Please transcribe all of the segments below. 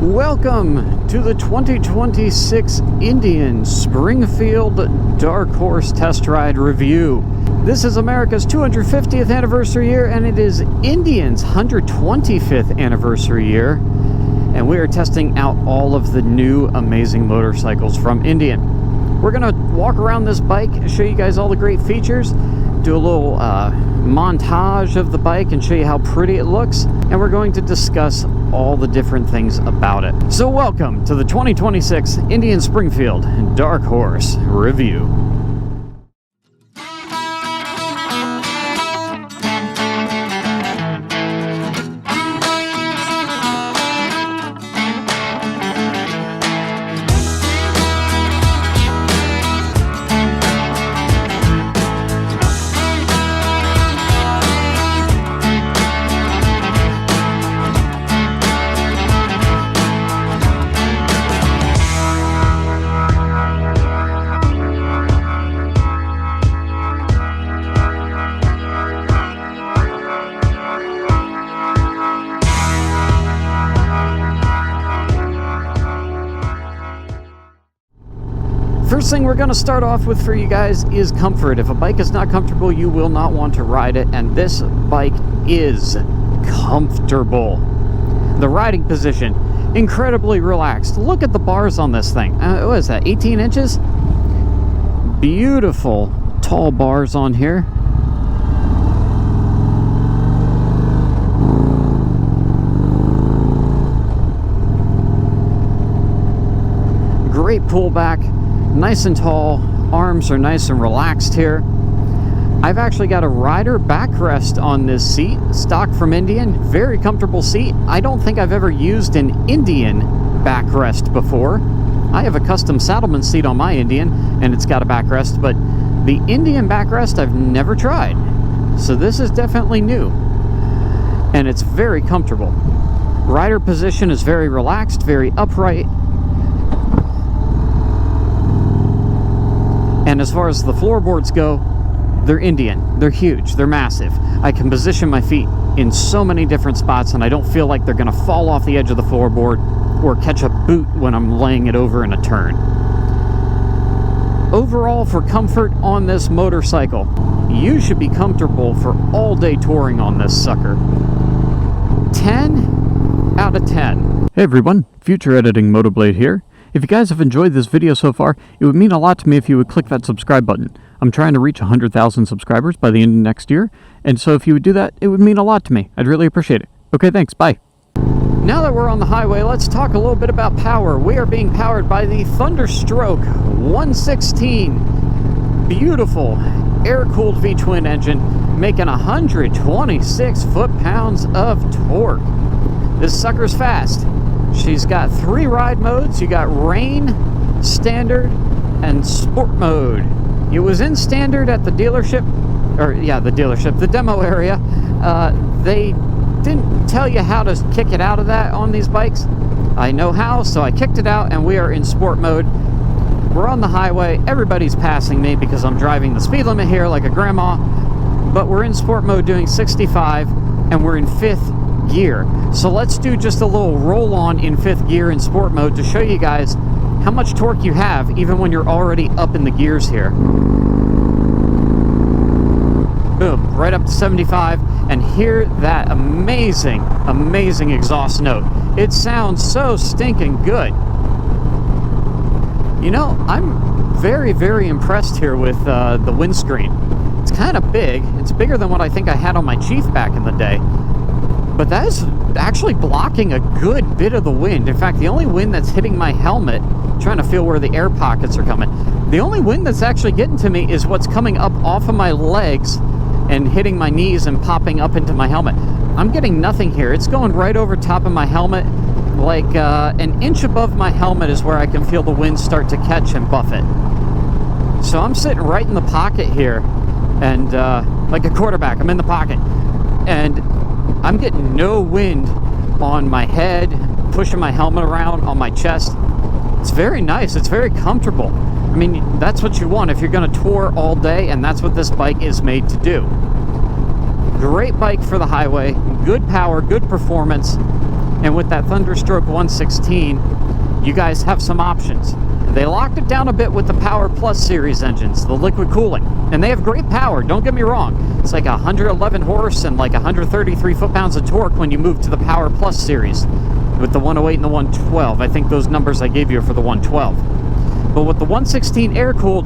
Welcome to the 2026 Indian Springfield Dark Horse Test Ride Review. This is America's 250th anniversary year, and it is Indian's 125th anniversary year. And we are testing out all of the new amazing motorcycles from Indian. We're going to walk around this bike, show you guys all the great features, do a little montage of the bike and show you how pretty it looks, and we're going to discuss all the different things about it. So welcome to the 2026 Indian Springfield Dark Horse Review. First thing we're going to start off with for you guys is comfort. If a bike is not comfortable, you will not want to ride it, and this bike is comfortable. The riding position, incredibly relaxed. Look at the bars on this thing. What is that, 18 inches? Beautiful tall bars on here. Great pullback. Nice and tall, arms are nice and relaxed here. I've actually got a rider backrest on this seat, stock from Indian, very comfortable seat. I don't think I've ever used an Indian backrest before. I have a custom Saddleman seat on my Indian, and it's got a backrest, but the Indian backrest I've never tried. So this is definitely new, and it's very comfortable. Rider position is very relaxed, very upright. And as far as the floorboards go, they're Indian. They're huge. They're massive. I can position my feet in so many different spots, and I don't feel like they're going to fall off the edge of the floorboard or catch a boot when I'm laying it over in a turn. Overall, for comfort on this motorcycle, you should be comfortable for all-day touring on this sucker. 10 out of 10. Hey everyone, Future Editing Motoblade here. If you guys have enjoyed this video so far, it would mean a lot to me if you would click that subscribe button. I'm trying to reach 100,000 subscribers by the end of next year, and so if you would do that, it would mean a lot to me. I'd really appreciate it. Okay, thanks. Bye. Now that we're on the highway, let's talk a little bit about power. We are being powered by the Thunderstroke 116. Beautiful air-cooled V-twin engine, making 126 foot-pounds of torque. This sucker's fast. She's got 3 ride modes. You got rain, standard, and sport mode. It was in standard at the dealership, the demo area. They didn't tell you how to kick it out of that on these bikes. I know how, so I kicked it out, and we are in sport mode. We're on the highway. Everybody's passing me because I'm driving the speed limit here like a grandma, but we're in sport mode doing 65, and we're in 5th gear. So let's do just a little roll on in 5th gear in sport mode to show you guys how much torque you have even when you're already up in the gears here. Boom, right up to 75, and hear that amazing exhaust note. It sounds so stinking good. You know, I'm very impressed here with the windscreen. It's kind of big. It's bigger than what I think I had on my Chief back in the day. But that is actually blocking a good bit of the wind. In fact, the only wind that's hitting my helmet, trying to feel where the air pockets are coming, the only wind that's actually getting to me is what's coming up off of my legs and hitting my knees and popping up into my helmet. I'm getting nothing here. It's going right over top of my helmet. Like an inch above my helmet is where I can feel the wind start to catch and buff it. So I'm sitting right in the pocket here, and like a quarterback, I'm in the pocket. And I'm getting no wind on my head, pushing my helmet around on my chest. It's very nice. It's very comfortable. I mean, that's what you want if you're going to tour all day, and that's what this bike is made to do. Great bike for the highway, good power, good performance. And with that Thunderstroke 116, you guys have some options. They locked it down a bit with the Power Plus series engines, the liquid cooling. And they have great power, don't get me wrong. It's like 111 horse and like 133 foot-pounds of torque when you move to the Power Plus series with the 108 and the 112. I think those numbers I gave you are for the 112. But with the 116 air-cooled,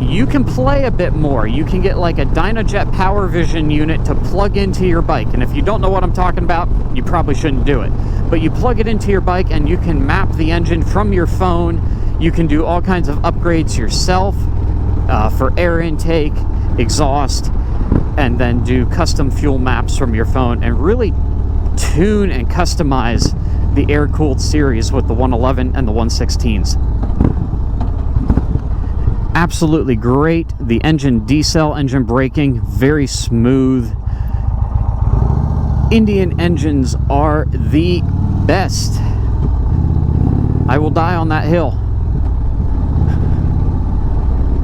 you can play a bit more. You can get like a Dynajet Power Vision unit to plug into your bike. And if you don't know what I'm talking about, you probably shouldn't do it. But you plug it into your bike and you can map the engine from your phone. You can do all kinds of upgrades yourself for air intake, exhaust, and then do custom fuel maps from your phone and really tune and customize the air-cooled series with the 111 and the 116s. Absolutely great. The engine decel, engine braking, very smooth. Indian engines are the best. I will die on that hill.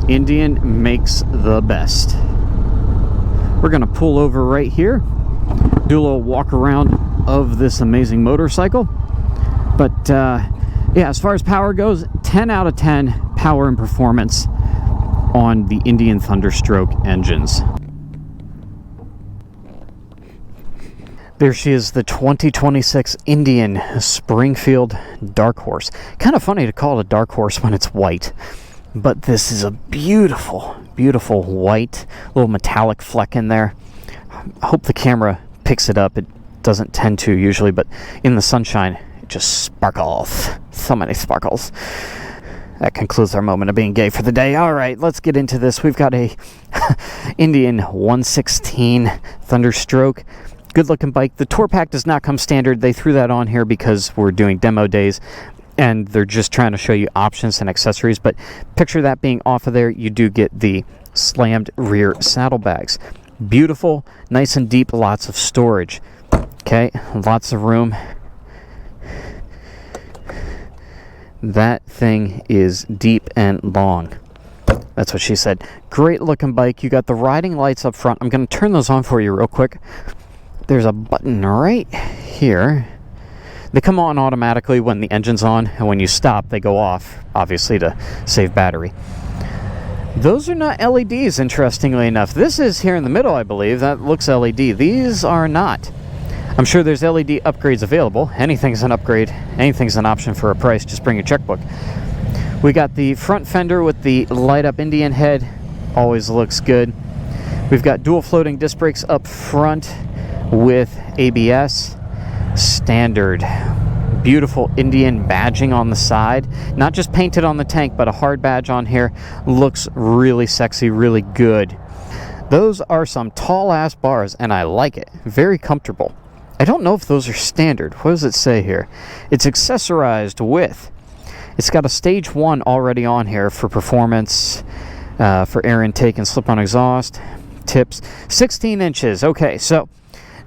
Indian makes the best. We're gonna pull over right here, do a little walk around of this amazing motorcycle. But yeah, as far as power goes, 10 out of 10 power and performance on the Indian Thunderstroke engines. There she is, the 2026 Indian Springfield Dark Horse. Kind of funny to call it a Dark Horse when it's white, but this is a beautiful, beautiful white, little metallic fleck in there. I hope the camera picks it up. It doesn't tend to usually, but in the sunshine, it just sparkles. So many sparkles. That concludes our moment of being gay for the day. All right, let's get into this. We've got a Indian 116 Thunderstroke. Good looking bike. The tour pack does not come standard. They threw that on here because we're doing demo days and they're just trying to show you options and accessories. But picture that being off of there. You do get the slammed rear saddlebags. Beautiful, nice and deep, lots of storage. Okay, lots of room. That thing is deep and long. That's what she said. Great looking bike. You got the riding lights up front. I'm going to turn those on for you real quick. There's a button right here. They come on automatically when the engine's on, and when you stop, they go off, obviously to save battery. Those are not LEDs, interestingly enough. This is here in the middle, I believe. That looks LED. These are not. I'm sure there's LED upgrades available. Anything's an upgrade. Anything's an option for a price. Just bring your checkbook. We got the front fender with the light-up Indian head. Always looks good. We've got dual floating disc brakes up front with ABS. Standard. Beautiful Indian badging on the side. Not just painted on the tank, but a hard badge on here. Looks really sexy, really good. Those are some tall-ass bars, and I like it. Very comfortable. I don't know if those are standard. What does it say here? It's accessorized with. It's got a stage 1 already on here for performance, for air intake and slip-on exhaust. Tips. 16 inches. Okay, so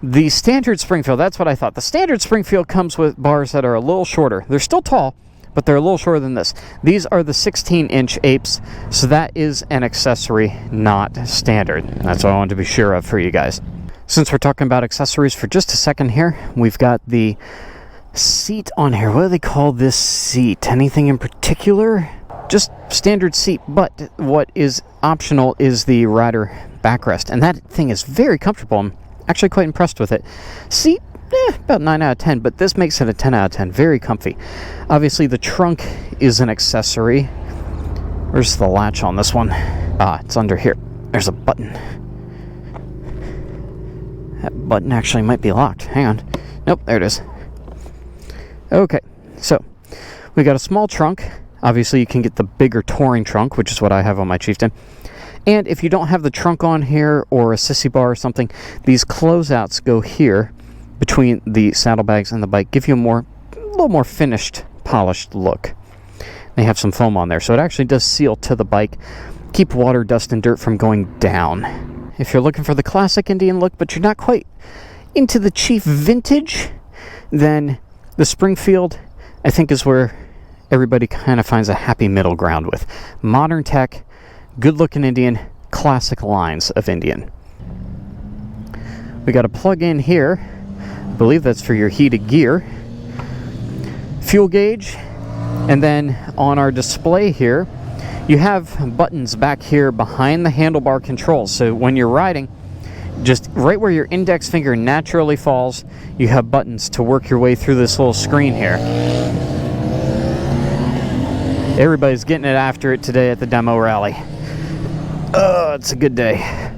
the standard Springfield, that's what I thought. The standard Springfield comes with bars that are a little shorter. They're still tall, but they're a little shorter than this. These are the 16-inch apes, so that is an accessory, not standard. That's what I wanted to be sure of for you guys. Since we're talking about accessories for just a second here, we've got the seat on here. What do they call this seat? Anything in particular? Just standard seat, but what is optional is the rider backrest, and that thing is very comfortable. I'm actually quite impressed with it. Seat, about 9 out of 10, but this makes it a 10 out of 10. Very comfy. Obviously, the trunk is an accessory. Where's the latch on this one? Ah, it's under here. There's a button. That button actually might be locked. Hang on. Nope, there it is. Okay, so we got a small trunk. Obviously, you can get the bigger touring trunk, which is what I have on my Chieftain. And if you don't have the trunk on here or a sissy bar or something, these closeouts go here between the saddlebags and the bike, give you a little more finished, polished look. They have some foam on there, so it actually does seal to the bike, keep water, dust, and dirt from going down. If you're looking for the classic Indian look, but you're not quite into the Chief vintage, then the Springfield, I think, is where everybody kind of finds a happy middle ground with. Modern tech, good-looking Indian, classic lines of Indian. We got a plug-in here. I believe that's for your heated gear. fuel gauge, and then on our display here, you have buttons back here behind the handlebar controls. So when you're riding, just right where your index finger naturally falls, you have buttons to work your way through this little screen here. Everybody's getting it after it today at the demo rally. Oh, it's a good day.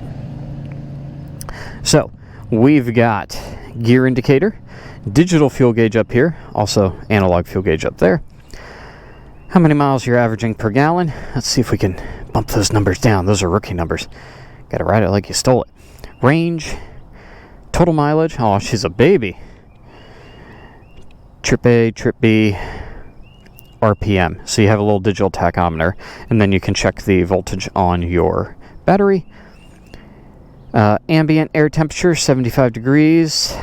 So we've got gear indicator, digital fuel gauge up here, also analog fuel gauge up there. How many miles you're averaging per gallon? Let's see if we can bump those numbers down. Those are rookie numbers. Gotta ride it like you stole it. Range, total mileage. Oh, she's a baby. Trip A, trip B, RPM. So you have a little digital tachometer, and then you can check the voltage on your battery. Ambient air temperature, 75 degrees.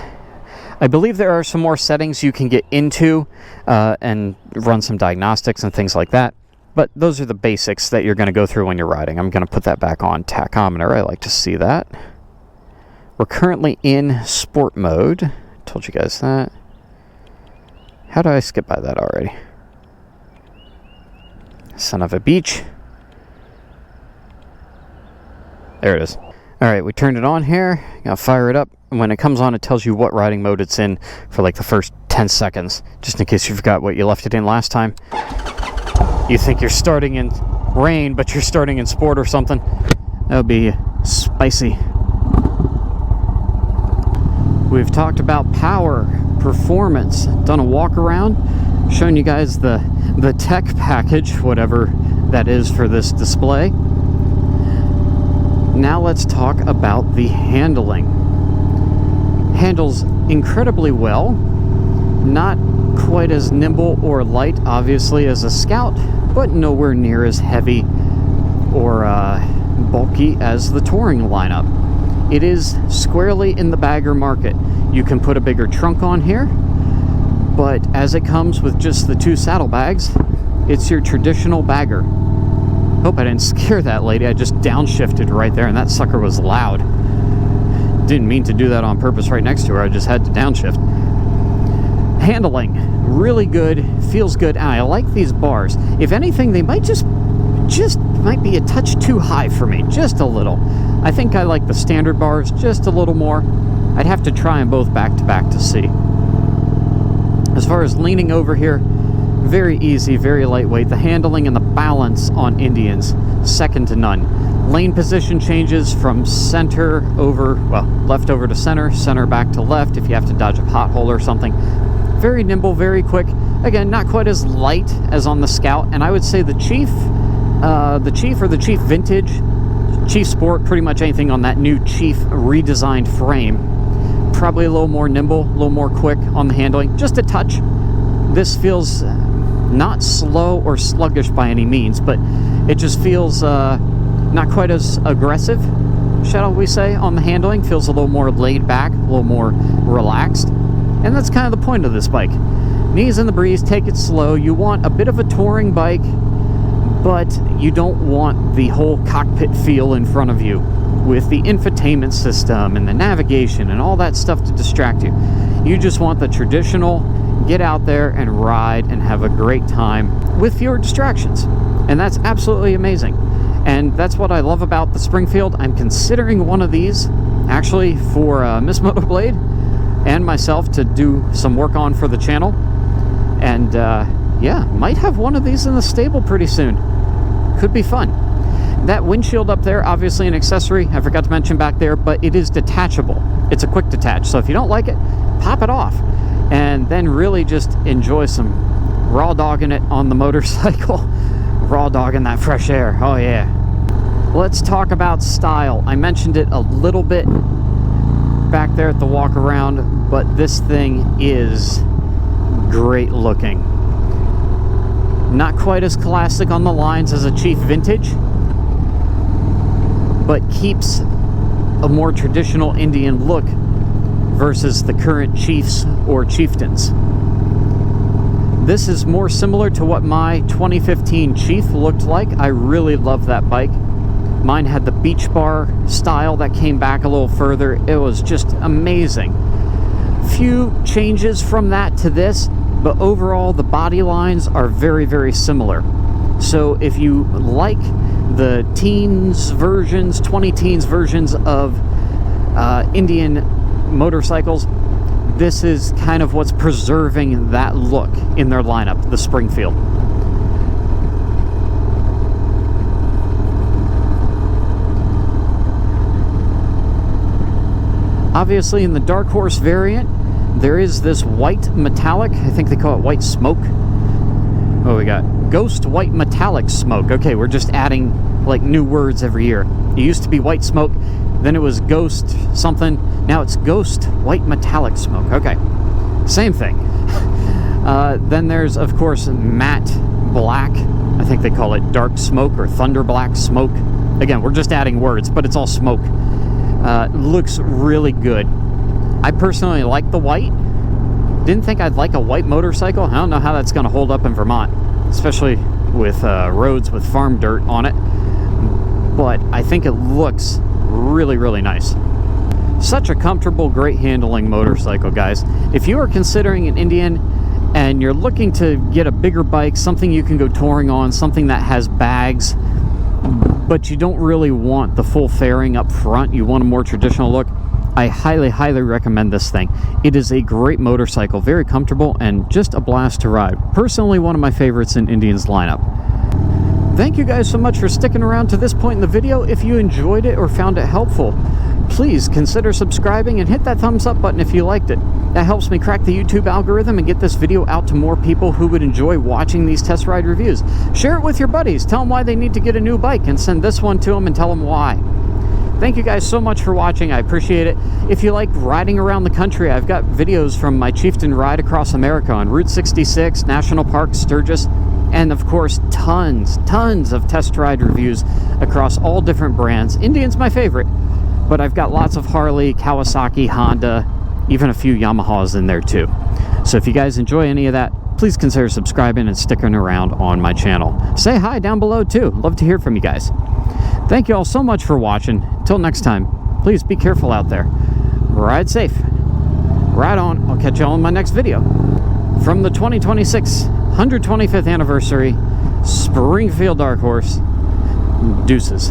I believe there are some more settings you can get into and run some diagnostics and things like that. But those are the basics that you're going to go through when you're riding. I'm going to put that back on tachometer. I like to see that. We're currently in sport mode. Told you guys that. How did I skip by that already? Son of a beach. There it is. Alright, we turned it on here. Gotta fire it up. And when it comes on, it tells you what riding mode it's in for like the first 10 seconds. Just in case you forgot what you left it in last time. You think you're starting in rain, but you're starting in sport or something. That would be spicy. We've talked about power, performance, done a walk around, showing you guys the tech package, whatever that is for this display. Now let's talk about the handling. Handles incredibly well, not quite as nimble or light, obviously, as a Scout, but nowhere near as heavy or bulky as the touring lineup. It is squarely in the bagger market. You can put a bigger trunk on here, but as it comes with just the 2 saddlebags, it's your traditional bagger. Hope I didn't scare that lady. I just downshifted right there, and that sucker was loud. Didn't mean to do that on purpose right next to her. I just had to downshift. Handling, really good, feels good. And I like these bars. If anything, they might just might be a touch too high for me, just a little. I think I like the standard bars just a little more. I'd have to try them both back to back to see. As far as leaning over here, very easy, very lightweight. The handling and the balance on Indians, second to none. Lane position changes from center over, well, left over to center, center back to left if you have to dodge a pothole or something. Very nimble, very quick. Again, not quite as light as on the Scout, and I would say the Chief or the Chief Vintage, Chief Sport, pretty much anything on that new Chief redesigned frame. Probably a little more nimble, a little more quick on the handling, just a touch. This feels not slow or sluggish by any means, but it just feels not quite as aggressive, shall we say, on the handling. Feels a little more laid back, a little more relaxed. And that's kind of the point of this bike. Knees in the breeze, take it slow. You want a bit of a touring bike, but you don't want the whole cockpit feel in front of you with the infotainment system and the navigation and all that stuff to distract you. You just want the traditional, get out there and ride and have a great time with fewer distractions. And that's absolutely amazing. And that's what I love about the Springfield. I'm considering one of these actually for Miss Motoblade and myself to do some work on for the channel. And yeah, might have one of these in the stable pretty soon. Could be fun. That windshield up there, obviously an accessory, I forgot to mention back there, but it is detachable. It's a quick detach, so if you don't like it, pop it off. And then really just enjoy some raw dogging it on the motorcycle. Raw dogging that fresh air, oh yeah. Let's talk about style. I mentioned it a little bit back there at the walk around, but this thing is great looking. Not quite as classic on the lines as a Chief Vintage, but keeps a more traditional Indian look versus the current Chiefs or Chieftains. This is more similar to what my 2015 Chief looked like. I really love that bike. Mine had the beach bar style that came back a little further. It was just amazing. Few changes from that to this. but overall the body lines are very, very similar. So if you like the teens versions, 20-teens versions of Indian motorcycles, this is kind of what's preserving that look in their lineup, the Springfield. Obviously, in the Dark Horse variant, there is this white metallic, I think they call it white smoke. Oh, we got Ghost White Metallic Smoke. Okay, we're just adding like new words every year. It used to be white smoke, then it was Ghost something, now it's Ghost White Metallic Smoke. Okay, same thing. Then there's, of course, Matte Black. I think they call it Dark Smoke or Thunder Black Smoke. Again, we're just adding words, but it's all smoke. Looks really good. I personally like the white. Didn't think I'd like a white motorcycle. I don't know how that's going to hold up in Vermont, especially with roads with farm dirt on it. But I think it looks really, really nice. Such a comfortable, great handling motorcycle, guys. If you are considering an Indian and you're looking to get a bigger bike, something you can go touring on, something that has bags, but you don't really want the full fairing up front, you want a more traditional look, I highly, highly recommend this thing. It is a great motorcycle, very comfortable, and just a blast to ride. Personally, one of my favorites in Indian's lineup. Thank you guys so much for sticking around to this point in the video. If you enjoyed it or found it helpful, please consider subscribing and hit that thumbs up button if you liked it. That helps me crack the YouTube algorithm and get this video out to more people who would enjoy watching these test ride reviews. Share it with your buddies. Tell them why they need to get a new bike and send this one to them and tell them why. Thank you guys so much for watching. I appreciate it. If you like riding around the country, I've got videos from my Chieftain ride across America on Route 66, National Park, Sturgis, and of course tons of test ride reviews across all different brands. Indian's my favorite, but I've got lots of Harley, Kawasaki, Honda, even a few Yamahas in there too. So if you guys enjoy any of that, please consider subscribing and sticking around on my channel. Say hi down below too. Love to hear from you guys. Thank you all so much for watching. Till next time, please be careful out there. Ride safe. Ride on. I'll catch you all in my next video. From the 2026 125th anniversary Springfield Dark Horse, deuces.